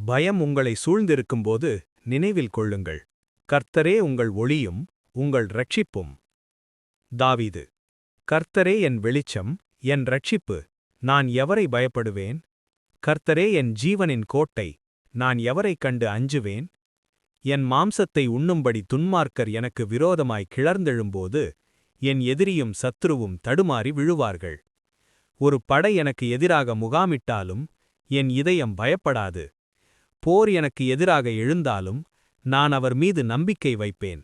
பயம் உங்களை சூழ்ந்திருக்கும்போது நினைவில் கொள்ளுங்கள், கர்த்தரே உங்கள் ஒளியும் உங்கள் இரட்சிப்பும். தாவீது. கர்த்தரே என் வெளிச்சம், என் இரட்சிப்பு, நான் எவரை பயப்படுவேன்? கர்த்தரே என் ஜீவனின் கோட்டை, நான் எவரைக் கண்டு அஞ்சுவேன்? என் மாம்சத்தை உண்ணும்படி துன்மார்க்கர் எனக்கு விரோதமாய் கிளர்ந்தெழும்போது, என் எதிரியும் சத்துருவும் தடுமாறி விழுவார்கள். ஒரு படை எனக்கு எதிராக முகாமிட்டாலும் என் இதயம் பயப்படாது. போர் எனக்கு எதிராக எழுந்தாலும் நான் அவர் மீது நம்பிக்கை வைப்பேன்.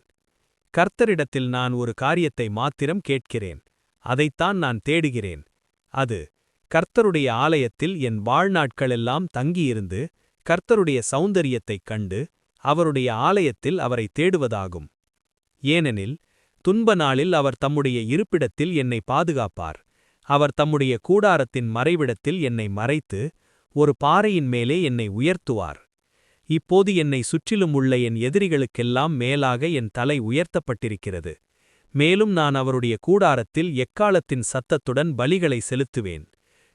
கர்த்தரிடத்தில் நான் ஒரு காரியத்தை மாத்திரம் கேட்கிறேன், அதைத்தான் நான் தேடுகிறேன். அது கர்த்தருடைய ஆலயத்தில் என் வாழ்நாட்களெல்லாம் தங்கியிருந்து கர்த்தருடைய சௌந்தரியத்தைக் கண்டு அவருடைய ஆலயத்தில் அவரை தேடுவதாகும். ஏனெனில் துன்ப நாளில் அவர் தம்முடைய இருப்பிடத்தில் என்னை பாதுகாப்பார். அவர் தம்முடைய கூடாரத்தின் மறைவிடத்தில் என்னை மறைத்து ஒரு பாறையின் மேலே என்னை உயர்த்துவார். இப்போது என்னை சுற்றிலும் உள்ள என் எதிரிகளுக்கெல்லாம் மேலாக என் தலை உயர்த்தப்பட்டிருக்கிறது. மேலும் நான் அவருடைய கூடாரத்தில் எக்காலத்தின் சத்தத்துடன் பலிகளை செலுத்துவேன்.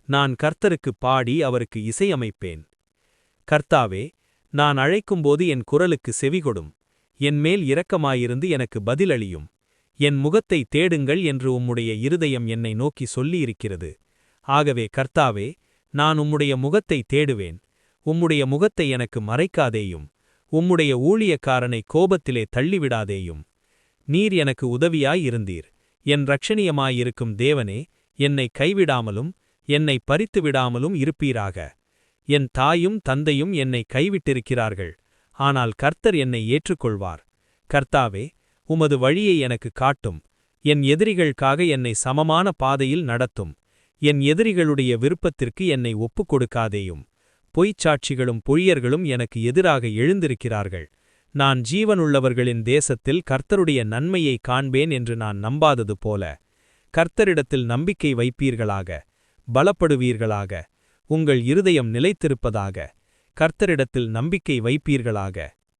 நான் கர்த்தருக்குப் பாடி அவருக்கு இசையமைப்பேன். கர்த்தாவே, நான் அழைக்கும்போது என் குரலுக்கு செவிகொடும். என்மேல் இரக்கமாயிருந்து எனக்கு பதிலளியும். என் முகத்தை தேடுங்கள் என்று உம்முடைய இருதயம் என்னை நோக்கி சொல்லியிருக்கிறது. ஆகவே கர்த்தாவே, நான் உம்முடைய முகத்தை தேடுவேன். உம்முடைய முகத்தை எனக்கு மறைக்காதேயும். உம்முடைய ஊழியக்காரனை கோபத்திலே தள்ளிவிடாதேயும். நீர் எனக்கு உதவியாயிருந்தீர். என் இரட்சணியமாயிருக்கும் தேவனே, என்னை கைவிடாமலும் என்னை பறித்துவிடாமலும் இருப்பீராக. என் தாயும் தந்தையும் என்னை கைவிட்டிருக்கிறார்கள், ஆனால் கர்த்தர் என்னை ஏற்றுக்கொள்வார். கர்த்தாவே, உமது வழியை எனக்கு காட்டும். என் எதிரிகளுக்காக என்னை சமமான பாதையில் நடத்தும். என் எதிரிகளுடைய விருப்பத்திற்கு என்னை ஒப்புக்கொடுக்காதேயும். பொய்ச்சாட்சிகளும் பொய்யர்களும் எனக்கு எதிராக எழுந்திருக்கிறார்கள். நான் ஜீவனுள்ளவர்களின் தேசத்தில் கர்த்தருடைய நன்மையை காண்பேன் என்று நான் நம்பாதது போல. கர்த்தரிடத்தில் நம்பிக்கை வைப்பீர்களாக, பலப்படுவீர்களாக. உங்கள் இருதயம் நிலைத்திருப்பதாக. கர்த்தரிடத்தில் நம்பிக்கை வைப்பீர்களாக.